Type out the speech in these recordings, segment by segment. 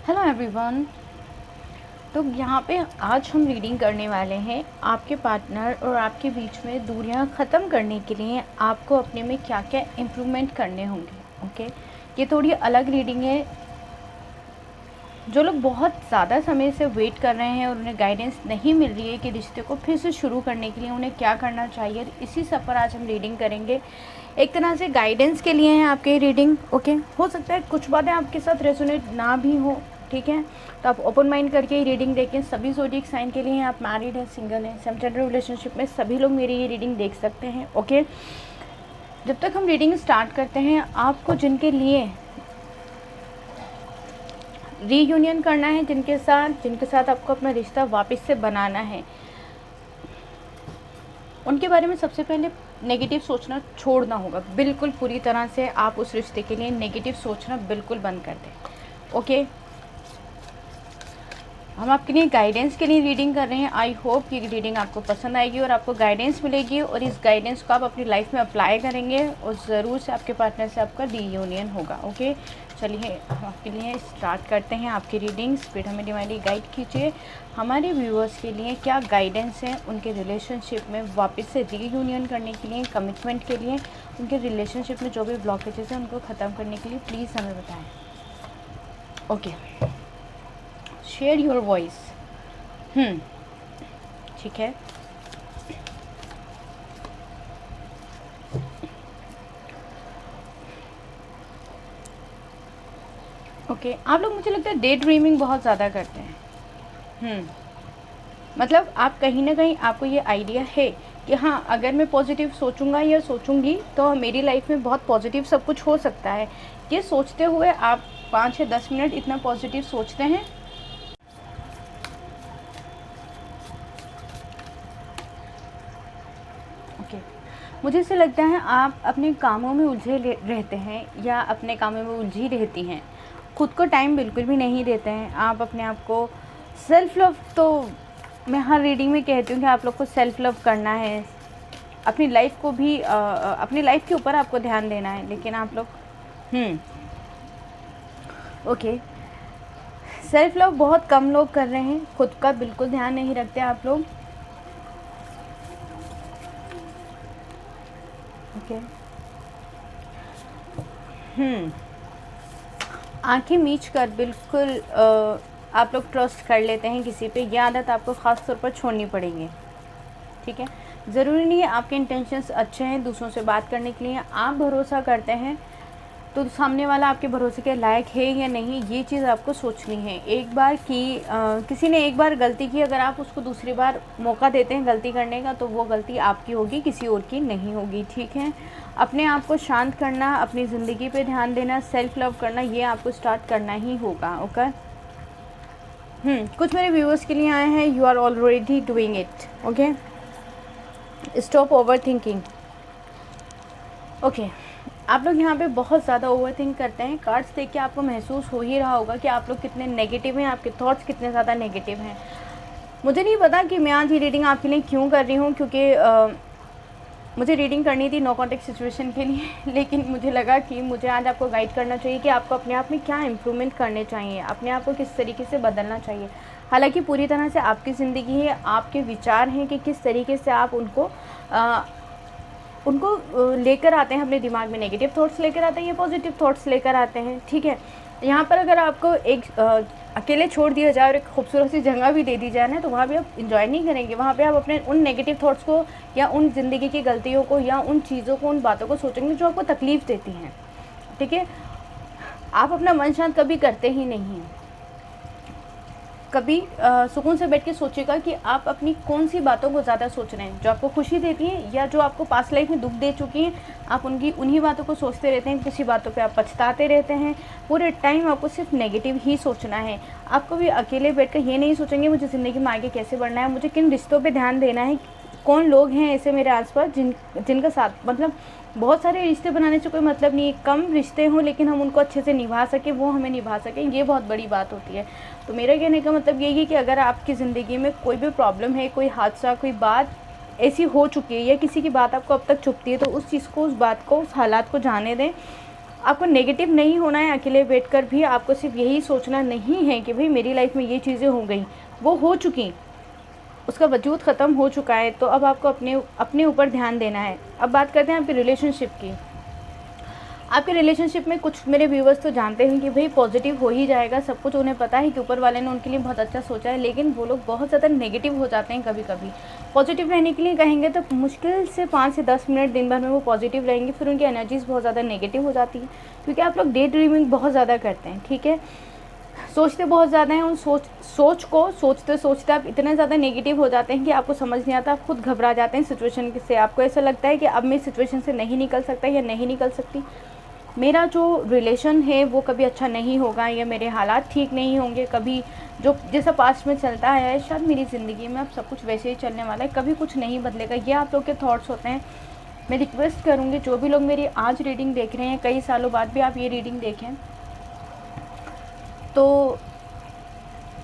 Hello everyone. तो यहाँ पे आज हम रीडिंग करने वाले हैं आपके पार्टनर और आपके बीच में दूरियाँ ख़त्म करने के लिए आपको अपने में क्या क्या इम्प्रूवमेंट करने होंगे। ओके, ये थोड़ी अलग रीडिंग है। जो लोग बहुत ज़्यादा समय से वेट कर रहे हैं और उन्हें गाइडेंस नहीं मिल रही है कि रिश्ते को फिर से शुरू करने के लिए उन्हें क्या करना चाहिए, तो इसी सब पर आज हम रीडिंग करेंगे। एक तरह से गाइडेंस के लिए है आपके रीडिंग। ओके, हो सकता है कुछ बातें आपके साथ रेजोनेट ना भी हो, ठीक है, तो आप ओपन माइंड करके ही रीडिंग देखें। सभी ज़ोडिएक साइन के लिए हैं, आप मैरिड हैं, सिंगल हैं, सेम जेंडर रिलेशनशिप में, सभी लोग मेरी ये रीडिंग देख सकते हैं। ओके, जब तक हम रीडिंग स्टार्ट करते हैं, आपको जिनके लिए रीयूनियन करना है, जिनके साथ आपको अपना रिश्ता वापस से बनाना है, उनके बारे में सबसे पहले नेगेटिव सोचना छोड़ना होगा। बिल्कुल पूरी तरह से आप उस रिश्ते के लिए नेगेटिव सोचना बिल्कुल बंद कर दें। ओके, हम आपके लिए गाइडेंस के लिए रीडिंग कर रहे हैं। आई होप कि रीडिंग आपको पसंद आएगी और आपको गाइडेंस मिलेगी और इस गाइडेंस को आप अपनी लाइफ में अप्लाई करेंगे और ज़रूर से आपके पार्टनर से आपका रीयूनियन होगा। ओके, चलिए हम आपके लिए स्टार्ट करते हैं आपकी रीडिंग। स्पिरिट हमें डिवाइनली गाइड कीजिए। हमारे व्यूअर्स के लिए क्या गाइडेंस है उनके रिलेशनशिप में वापस से रीयूनियन करने के लिए, कमिटमेंट के लिए, उनके रिलेशनशिप में जो भी ब्लॉकेजेस हैं उनको ख़त्म करने के लिए, प्लीज़ हमें बताएँ। Okay, share your voice. ठीक है, ओके। आप लोग, मुझे लगता है, डे ड्रीमिंग बहुत ज़्यादा करते हैं। मतलब आप कहीं ना कहीं आपको ये आइडिया है कि हाँ, अगर मैं पॉजिटिव सोचूंगा या सोचूंगी तो मेरी लाइफ में बहुत पॉजिटिव सब कुछ हो सकता है। ये सोचते हुए आप 5 या 10 मिनट इतना पॉजिटिव सोचते हैं। ओके, मुझे ऐसे लगता है आप अपने कामों में उलझे रहते हैं या अपने कामों में उलझी रहती हैं। खुद को टाइम बिल्कुल भी नहीं देते हैं। आप अपने आप को सेल्फ लव, तो मैं हर रीडिंग में कहती हूँ कि आप लोग को सेल्फ लव करना है, अपनी लाइफ को भी अपनी लाइफ के ऊपर आपको ध्यान देना है, लेकिन आप लोग ओके, सेल्फ लव बहुत कम लोग कर रहे हैं। खुद का बिल्कुल ध्यान नहीं रखते आप लोग। ओके, आंखें मीच कर बिल्कुल आप लोग ट्रस्ट कर लेते हैं किसी पे। ये आदत आपको ख़ास तौर पर छोड़नी पड़ेगी, ठीक है। ज़रूरी नहीं है आपके इंटेंशंस अच्छे हैं दूसरों से बात करने के लिए। आप भरोसा करते हैं तो सामने वाला आपके भरोसे के लायक है या नहीं, ये चीज़ आपको सोचनी है। एक बार की किसी ने एक बार गलती की, अगर आप उसको दूसरी बार मौका देते हैं गलती करने का, तो वो गलती आपकी होगी, किसी और की नहीं होगी, ठीक है। अपने आप को शांत करना, अपनी ज़िंदगी पे ध्यान देना, सेल्फ लव करना, ये आपको स्टार्ट करना ही होगा। ओके, कुछ मेरे व्यूअर्स के लिए आए हैं, you are already doing it. Okay, stop overthinking. Okay, आप लोग यहाँ पे बहुत ज़्यादा ओवर थिंक करते हैं। कार्ड्स देख के आपको महसूस हो ही रहा होगा कि आप लोग कितने नेगेटिव हैं, आपके थॉट्स कितने ज़्यादा नेगेटिव हैं। मुझे नहीं पता कि मैं आज ये रीडिंग आपके लिए क्यों कर रही हूँ, क्योंकि मुझे रीडिंग करनी थी नो कॉन्टेक्ट सिचुएशन के लिए, लेकिन मुझे लगा कि मुझे आज आपको गाइड करना चाहिए कि आपको अपने आप में क्या इम्प्रूवमेंट करने चाहिए, अपने आप को किस तरीके से बदलना चाहिए। हालांकि पूरी तरह से आपकी ज़िंदगी है, आपके विचार हैं कि किस तरीके से आप उनको लेकर आते हैं अपने दिमाग में। नेगेटिव थॉट्स लेकर आते हैं या पॉजिटिव थॉट्स लेकर आते हैं, ठीक है। यहाँ पर अगर आपको एक अकेले छोड़ दिया जाए और एक खूबसूरत सी जगह भी दे दी जाए ना, तो वहाँ पे आप इंजॉय नहीं करेंगे। वहाँ पे आप अपने उन नेगेटिव थॉट्स को या उन ज़िंदगी की गलतियों को या उन चीज़ों को, उन बातों को सोचेंगे जो आपको तकलीफ़ देती हैं, ठीक है। आप अपना मन शांत कभी करते ही नहीं हैं। कभी सुकून से बैठ के सोचिएगा कि आप अपनी कौन सी बातों को ज़्यादा सोच रहे हैं, जो आपको खुशी देती हैं या जो आपको पास्ट लाइफ में दुख दे चुकी हैं। आप उन्हीं बातों को सोचते रहते हैं, किसी बातों पे आप पछताते रहते हैं। पूरे टाइम आपको सिर्फ नेगेटिव ही सोचना है। आप कभी अकेले बैठ कर ये नहीं सोचेंगे मुझे ज़िंदगी में आगे कैसे बढ़ना है, मुझे किन रिश्तों पर ध्यान देना है, कौन लोग हैं ऐसे मेरे आसपास जिनका साथ, मतलब बहुत सारे रिश्ते बनाने से कोई मतलब नहीं है। कम रिश्ते हों लेकिन हम उनको अच्छे से निभा सकें, वो हमें निभा सकें, ये बहुत बड़ी बात होती है। तो मेरा कहने का मतलब यही है कि अगर आपकी ज़िंदगी में कोई भी प्रॉब्लम है, कोई हादसा, कोई बात ऐसी हो चुकी है या किसी की बात आपको अब तक चुभती है, तो उस चीज़ को, उस बात को, उस हालात को जाने दें आपको नेगेटिव नहीं होना है। अकेले बैठकर भी आपको सिर्फ यही सोचना नहीं है कि भाई मेरी लाइफ में ये चीज़ें हो गई, वो हो चुकी, उसका वजूद ख़त्म हो चुका है, तो अब आपको अपने ऊपर ध्यान देना है। अब बात करते हैं आपकी रिलेशनशिप की। आपके रिलेशनशिप में कुछ मेरे व्यूवर्स तो जानते हैं कि भाई पॉजिटिव हो ही जाएगा, सब कुछ उन्हें पता है कि ऊपर वाले ने उनके लिए बहुत अच्छा सोचा है, लेकिन वो लोग बहुत ज़्यादा नेगेटिव हो जाते हैं कभी कभी। पॉजिटिव रहने के लिए कहेंगे तो मुश्किल से 5 से 10 मिनट दिन भर में वो पॉजिटिव रहेंगे, फिर उनकी एनर्जीज़ बहुत ज़्यादा नेगेटिव हो जाती है, क्योंकि आप लोग डे ड्रीमिंग बहुत ज़्यादा करते हैं, ठीक है, सोचते बहुत ज़्यादा हैं। उन सोच को सोचते सोचते आप इतने ज़्यादा नेगेटिव हो जाते हैं कि आपको समझ नहीं आता, आप खुद घबरा जाते हैं सिचुएशन से। आपको ऐसा लगता है कि अब मैं सिचुएशन से नहीं निकल सकता या नहीं निकल सकती, मेरा जो रिलेशन है वो कभी अच्छा नहीं होगा, या मेरे हालात ठीक नहीं होंगे कभी, जो जैसा पास्ट में चलता है शायद मेरी ज़िंदगी में अब सब कुछ वैसे ही चलने वाला है, कभी कुछ नहीं बदलेगा। ये आप लोग के थॉट्स होते हैं। मैं रिक्वेस्ट करूँगी जो भी लोग मेरी आज रीडिंग देख रहे हैं, कई सालों बाद भी आप ये रीडिंग देखें, तो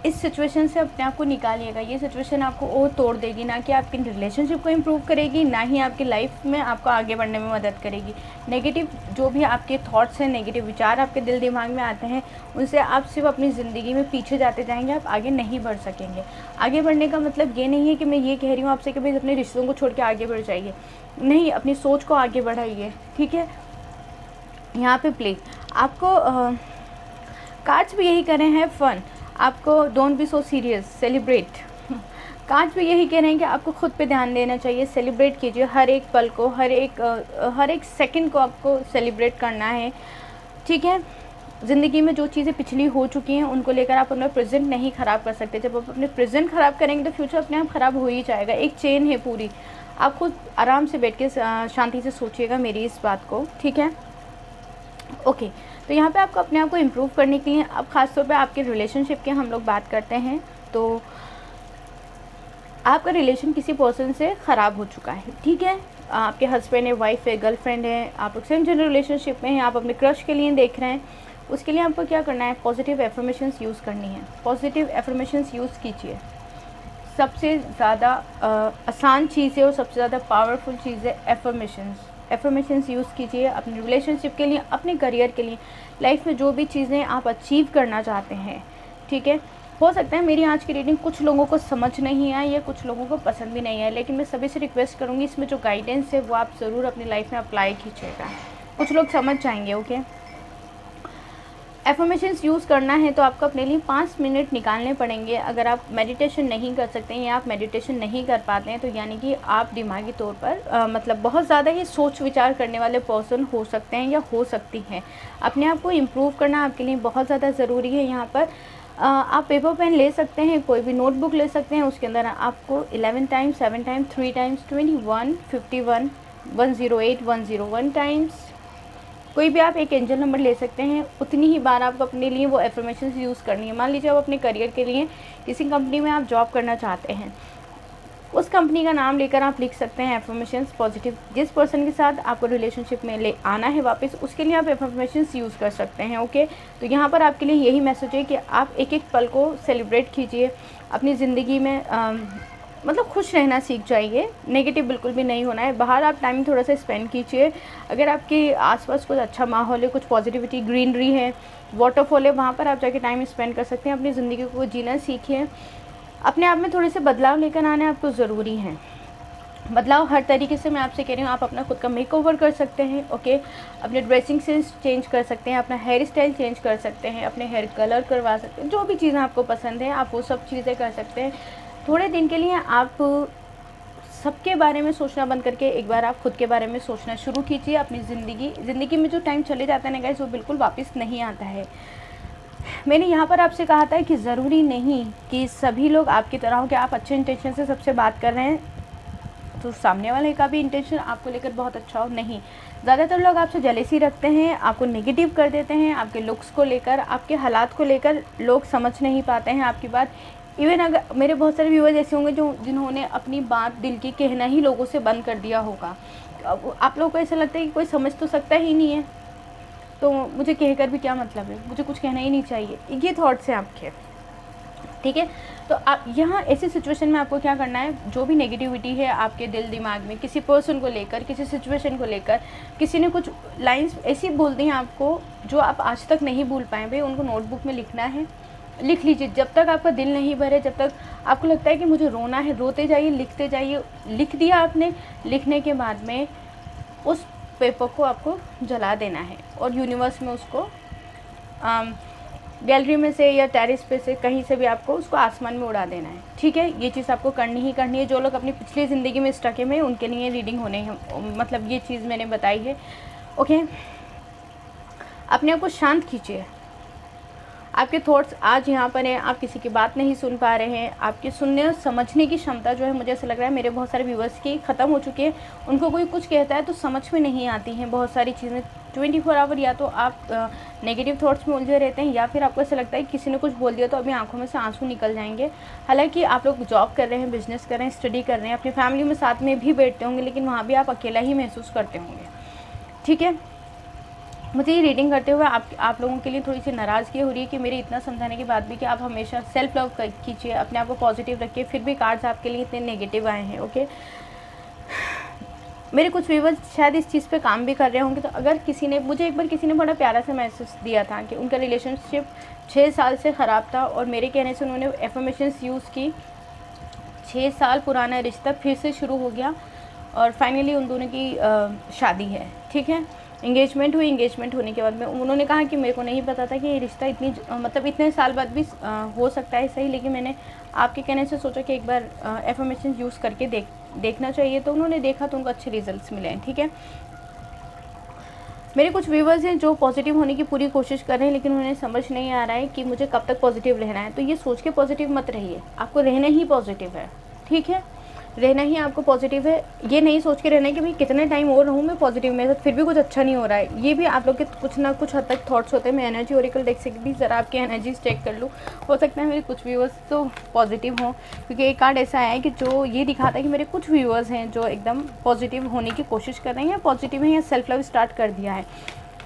इस सिचुएशन से अपने आप को निकालिएगा। ये सिचुएशन आपको और तोड़ देगी, ना कि आपकी रिलेशनशिप को इम्प्रूव करेगी, ना ही आपकी लाइफ में आपको आगे बढ़ने में मदद करेगी। नेगेटिव जो भी आपके थॉट्स हैं, नेगेटिव विचार आपके दिल दिमाग में आते हैं, उनसे आप सिर्फ अपनी ज़िंदगी में पीछे जाते जाएंगे, आप आगे नहीं बढ़ सकेंगे। आगे बढ़ने का मतलब ये नहीं है कि मैं ये कह रही हूँ आपसे कि भाई अपने रिश्तों को छोड़ के आगे बढ़ जाइए, नहीं, अपनी सोच को आगे बढ़ाइए, ठीक है। यहाँ पे प्लीज़ आपको कार्ड्स भी यही कह रहे हैं, फन, आपको don't be so serious, celebrate. Cards भी यही कह रहे हैं कि आपको खुद पे ध्यान देना चाहिए, सेलिब्रेट कीजिए हर एक पल को, हर एक सेकंड को आपको सेलिब्रेट करना है, ठीक है। ज़िंदगी में जो चीज़ें पिछली हो चुकी हैं उनको लेकर आप अपना प्रेजेंट नहीं ख़राब कर सकते। जब आप अपने प्रेजेंट ख़राब करेंगे तो फ्यूचर अपने आप ख़राब हो ही जाएगा। एक चेन है पूरी, आप खुद आराम से बैठ के शांति से सोचिएगा मेरी इस बात को, ठीक है, ओके। तो यहाँ पे आपको अपने आप को इम्प्रूव करने के लिए, अब ख़ासतौर पे आपके रिलेशनशिप की हम लोग बात करते हैं, तो आपका रिलेशन किसी पर्सन से ख़राब हो चुका है, ठीक है। आपके हस्बैंड है, वाइफ है, गर्लफ्रेंड है, आप लोग सेम जेंडर रिलेशनशिप में हैं, आप अपने क्रश के लिए देख रहे हैं, उसके लिए आपको क्या करना है, पॉजिटिव एफर्मेशंस यूज़ करनी है। पॉजिटिव एफर्मेशंस यूज़ कीजिए, सबसे ज़्यादा आसान चीज़ है और सबसे ज़्यादा पावरफुल चीज़ है एफर्मेशंस। एफर्मेशंस यूज़ कीजिए अपने रिलेशनशिप के लिए, अपने करियर के लिए, लाइफ में जो भी चीज़ें आप अचीव करना चाहते हैं, ठीक है। हो सकता है मेरी आज की रीडिंग कुछ लोगों को समझ नहीं आए या कुछ लोगों को पसंद भी नहीं आए, लेकिन मैं सभी से रिक्वेस्ट करूँगी इसमें जो गाइडेंस है वो आप ज़रूर अपनी लाइफ में अप्लाई कीजिएगा, कुछ लोग समझ जाएंगे, ओके। एफर्मेशंस यूज़ करना है तो आपको अपने लिए 5 मिनट निकालने पड़ेंगे। अगर आप मेडिटेशन नहीं कर सकते हैं या आप मेडिटेशन नहीं कर पाते हैं, तो यानी कि आप दिमागी तौर पर मतलब बहुत ज़्यादा ही सोच विचार करने वाले पर्सन हो सकते हैं या हो सकती हैं। अपने आप को इम्प्रूव करना आपके लिए बहुत ज़्यादा ज़रूरी है। यहाँ पर आप पेपर पेन ले सकते हैं, कोई भी नोटबुक ले सकते हैं, उसके अंदर आपको 11 टाइम्स, 7 टाइम्स, 3 टाइम्स, 21, 51, 108, 101 टाइम्स, कोई भी आप एक एंजल नंबर ले सकते हैं, उतनी ही बार आपको अपने लिए वो एफर्मेशंस यूज़ करनी है। मान लीजिए आप अपने करियर के लिए किसी कंपनी में आप जॉब करना चाहते हैं, उस कंपनी का नाम लेकर आप लिख सकते हैं एफर्मेशंस पॉजिटिव। जिस पर्सन के साथ आपको रिलेशनशिप में ले आना है वापस, उसके लिए आप एफर्मेशंस यूज़ कर सकते हैं, ओके। तो यहाँ पर आपके लिए यही मैसेज है कि आप एक एक पल को सेलिब्रेट कीजिए अपनी ज़िंदगी में, मतलब खुश रहना सीख जाइए, नेगेटिव बिल्कुल भी नहीं होना है। बाहर आप टाइम थोड़ा सा स्पेंड कीजिए, अगर आपके आसपास कुछ अच्छा माहौल है, कुछ पॉजिटिविटी, ग्रीनरी है, वाटरफॉल है, वहाँ पर आप जाके टाइम स्पेंड कर सकते हैं। अपनी ज़िंदगी को जीना सीखिए, अपने आप में थोड़े से बदलाव लेकर आने आपको ज़रूरी हैं। बदलाव हर तरीके से मैं आपसे कह रही हूँ, आप अपना खुद का मेकओवर कर सकते हैं, ओके। अपने ड्रेसिंग सेंस चेंज कर सकते हैं, अपना हेयर स्टाइल चेंज कर सकते हैं, अपने हेयर कलर करवा सकते हैं, जो भी चीज़ें आपको पसंद है आप वो सब चीज़ें कर सकते हैं। थोड़े दिन के लिए आप सबके बारे में सोचना बंद करके एक बार आप खुद के बारे में सोचना शुरू कीजिए। अपनी ज़िंदगी में जो टाइम चले जाता है ना गाइस, वो बिल्कुल वापस नहीं आता है। मैंने यहाँ पर आपसे कहा था कि ज़रूरी नहीं कि सभी लोग आपकी तरह हो, कि आप अच्छे इंटेंशन से सबसे बात कर रहे हैं तो सामने वाले का भी इंटेंशन आपको लेकर बहुत अच्छा हो, नहीं। ज़्यादातर लोग आपसे जेलेसी रखते हैं, आपको नेगेटिव कर देते हैं, आपके लुक्स को लेकर, आपके हालात को लेकर लोग समझ नहीं पाते हैं आपकी बात। इवन अगर मेरे बहुत सारे व्यूअर्स ऐसे होंगे जिन्होंने अपनी बात दिल की कहना ही लोगों से बंद कर दिया होगा। आप लोगों को ऐसा लगता है कि कोई समझ तो सकता ही नहीं है, तो मुझे कहकर भी क्या मतलब है, मुझे कुछ कहना ही नहीं चाहिए, ये थॉट्स हैं आपके, ठीक है। तो आप यहाँ ऐसी सिचुएशन में आपको क्या करना है, जो भी नेगेटिविटी है आपके दिल दिमाग में किसी पर्सन को लेकर, किसी सिचुएशन को लेकर, किसी ने कुछ लाइंस ऐसी बोल दी हैं आपको जो आप आज तक नहीं भूल पाए, भाई उनको नोटबुक में लिखना है, लिख लीजिए। जब तक आपका दिल नहीं भरे, जब तक आपको लगता है कि मुझे रोना है, रोते जाइए, लिखते जाइए। लिख दिया आपने, लिखने के बाद में उस पेपर को आपको जला देना है और यूनिवर्स में उसको गैलरी में से या टेरेस पे से कहीं से भी आपको उसको आसमान में उड़ा देना है, ठीक है। ये चीज़ आपको करनी ही करनी है। जो लोग अपनी पिछली ज़िंदगी में स्टक हैं उनके लिए रीडिंग होने हैं, मतलब ये चीज़ मैंने बताई है, ओके। अपने आप को शांत कीजिए। आपके थॉट्स आज यहाँ पर हैं, आप किसी की बात नहीं सुन पा रहे हैं, आपकी सुनने और समझने की क्षमता जो है, मुझे ऐसा लग रहा है मेरे बहुत सारे व्यूवर्स की ख़त्म हो चुकी है। उनको कोई कुछ कहता है तो समझ में नहीं आती हैं बहुत सारी चीज़ें। 24 आवर या तो आप नेगेटिव थॉट्स में उलझे रहते हैं, या फिर आपको ऐसा लगता है कि किसी ने कुछ बोल दिया तो अभी आंखों में से आंसू निकल जाएंगे। हालांकि आप लोग जॉब कर रहे हैं, बिजनेस कर रहे हैं, स्टडी कर रहे हैं, अपनी फैमिली में साथ में भी बैठते होंगे, लेकिन वहाँ भी आप अकेला ही महसूस करते होंगे, ठीक है। मुझे ये रीडिंग करते हुए आप लोगों के लिए थोड़ी सी नाराज़गी हो रही है कि मेरे इतना समझाने के बाद भी कि आप हमेशा सेल्फ लव कीजिए, अपने आप को पॉजिटिव रखिए, फिर भी कार्ड्स आपके लिए इतने नेगेटिव आए हैं, ओके। मेरे कुछ व्यूवर्स शायद इस चीज़ पे काम भी कर रहे होंगे। तो अगर किसी ने बड़ा प्यारा सा मैसेज दिया था कि उनका रिलेशनशिप 6 साल से ख़राब था और मेरे कहने से उन्होंने एफर्मेशंस यूज़ की, 6 साल पुराना रिश्ता फिर से शुरू हो गया और फाइनली उन दोनों की शादी है, ठीक है। इंगेजमेंट हुई, इंगेजमेंट होने के बाद में उन्होंने कहा कि मेरे को नहीं पता था कि ये रिश्ता इतने साल बाद भी हो सकता है सही, लेकिन मैंने आपके कहने से सोचा कि एक बार एफर्मेशन यूज़ करके देखना चाहिए। तो उन्होंने देखा तो उनको अच्छे रिजल्ट्स मिले हैं, ठीक है। मेरे कुछ व्यूवर्स हैं जो पॉजिटिव होने की पूरी कोशिश कर रहे हैं, लेकिन उन्हें समझ नहीं आ रहा है कि मुझे कब तक पॉजिटिव रहना है। तो ये सोच के पॉजिटिव मत रहिए, आपको रहना ही पॉजिटिव है, ठीक है। रहना ही आपको पॉजिटिव है। ये नहीं सोच के रहना है कि भाई कितने टाइम और रहूँ मैं पॉजिटिव, मेरे साथ फिर भी कुछ अच्छा नहीं हो रहा है। ये भी आप लोग के कुछ ना कुछ हद तक थॉट्स होते हैं। मैं एनर्जी ओरेकल देख से भी ज़रा आपकी एनर्जीज चेक कर लूँ, हो सकता है मेरे कुछ व्यूअर्स तो पॉजिटिव हों, क्योंकि एक कार्ड ऐसा है कि जो ये दिखाता है कि मेरे कुछ व्यूअर्स हैं जो एकदम पॉजिटिव होने की कोशिश कर रहे हैं, पॉजिटिव हैं या सेल्फ लव स्टार्ट कर दिया है।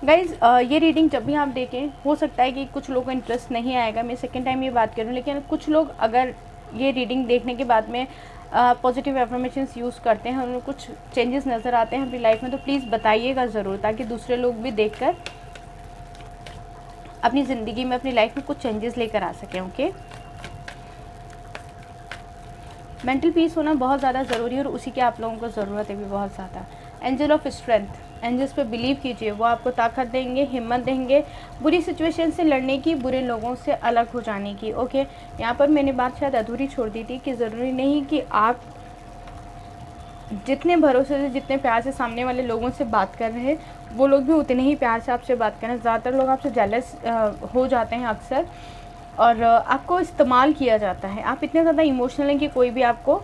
गाइज़ ये रीडिंग जब भी आप देखें, हो सकता है कि कुछ लोगों को इंटरेस्ट नहीं आएगा, मैं सेकेंड टाइम ये बात करूँ, लेकिन कुछ लोग अगर ये रीडिंग देखने के बाद में पॉजिटिव एफर्मेशंस यूज़ करते हैं, उन्हें कुछ चेंजेस नज़र आते हैं अपनी लाइफ में, तो प्लीज़ बताइएगा ज़रूर, ताकि दूसरे लोग भी देखकर अपनी ज़िंदगी में, अपनी लाइफ में कुछ चेंजेस लेकर आ सकें, ओके। मेंटल पीस होना बहुत ज़्यादा ज़रूरी है और उसी की आप लोगों को ज़रूरत है भी बहुत ज़्यादा। एंजल ऑफ स्ट्रेंथ, एंजल्स पे बिलीव कीजिए, वो आपको ताकत देंगे, हिम्मत देंगे बुरी सिचुएशन से लड़ने की, बुरे लोगों से अलग हो जाने की, ओके। यहाँ पर मैंने बात शायद अधूरी छोड़ दी थी कि ज़रूरी नहीं कि आप जितने भरोसे से, जितने प्यार से सामने वाले लोगों से बात कर रहे हैं, वो लोग भी उतने ही प्यार से आपसे बात करें। ज़्यादातर लोग आपसे जेलस हो जाते हैं अक्सर, और आपको इस्तेमाल किया जाता है। आप इतने ज़्यादा इमोशनल हैं कि कोई भी आपको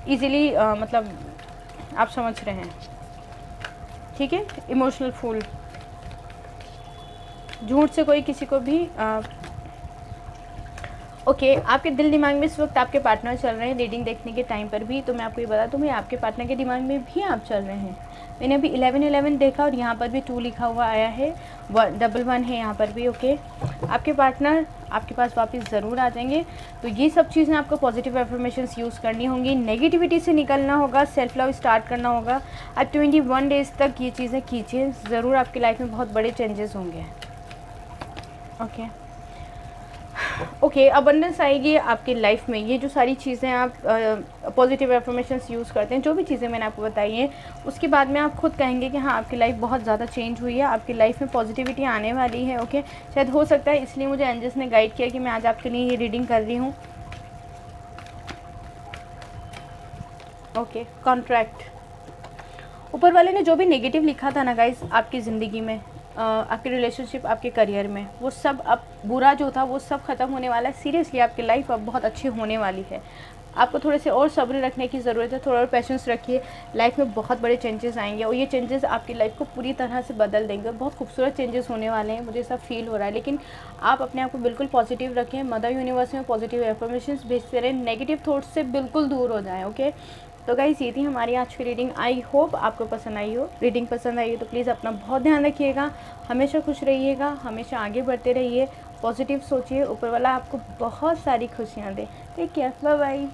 ईज़िली मतलब आप समझ रहे हैं, ठीक है। इमोशनल फूल, झूठ से कोई किसी को भी ओके। आपके दिल दिमाग में इस वक्त आपके पार्टनर चल रहे हैं रीडिंग देखने के टाइम पर भी, तो मैं आपको ये बता दूँ, मैं आपके पार्टनर के दिमाग में भी आप चल रहे हैं। मैंने अभी 11 देखा और यहाँ पर भी 2 लिखा हुआ आया है, 1 है यहाँ पर भी, ओके। आपके पार्टनर आपके पास वापस ज़रूर आ जाएंगे। तो ये सब चीज़ें आपको पॉजिटिव एफर्मेशंस यूज़ करनी होंगी, नेगेटिविटी से निकलना होगा, सेल्फ लव स्टार्ट करना होगा। अब 21 डेज़ तक ये चीज़ें कीजिए, ज़रूर आपकी लाइफ में बहुत बड़े चेंजेस होंगे, ओके। ओके, अबंडेंस आएगी आपकी लाइफ में। ये जो सारी चीज़ें आप पॉजिटिव एफर्मेशंस यूज़ करते हैं, जो भी चीज़ें मैंने आपको बताई हैं, उसके बाद में आप खुद कहेंगे कि हाँ, आपकी लाइफ बहुत ज़्यादा चेंज हुई है, आपकी लाइफ में पॉजिटिविटी आने वाली है, ओके। शायद हो सकता है इसलिए मुझे एंजल्स ने गाइड किया कि मैं आज आपके लिए ये रीडिंग कर रही हूँ, ओके। कॉन्ट्रैक्ट, ऊपर वाले ने जो भी नेगेटिव लिखा था ना गाइस आपकी ज़िंदगी में, आपके रिलेशनशिप, आपके करियर में, वो सब अब बुरा जो था वो सब ख़त्म होने वाला है। सीरियसली आपकी लाइफ अब बहुत अच्छी होने वाली है। आपको थोड़े से और सब्र रखने की ज़रूरत है, थोड़ा और पेशेंस रखिए, लाइफ में बहुत बड़े चेंजेस आएंगे और ये चेंजेस आपकी लाइफ को पूरी तरह से बदल देंगे। बहुत खूबसूरत चेंजेस होने वाले हैं, मुझे सब फील हो रहा है। लेकिन आप अपने आप को बिल्कुल पॉजिटिव रखें, मदर यूनिवर्स में पॉजिटिव एफर्मेशंस भेजते रहें, नेगेटिव थॉट्स से बिल्कुल दूर हो जाएँ, ओके। तो गाइस ये थी हमारी आज की रीडिंग। आई होप आपको पसंद आई हो। रीडिंग पसंद आई हो तो प्लीज़ अपना बहुत ध्यान रखिएगा, हमेशा खुश रहिएगा, हमेशा आगे बढ़ते रहिए पॉजिटिव सोचिए, ऊपर वाला आपको बहुत सारी खुशियाँ दे। Take care, bye bye.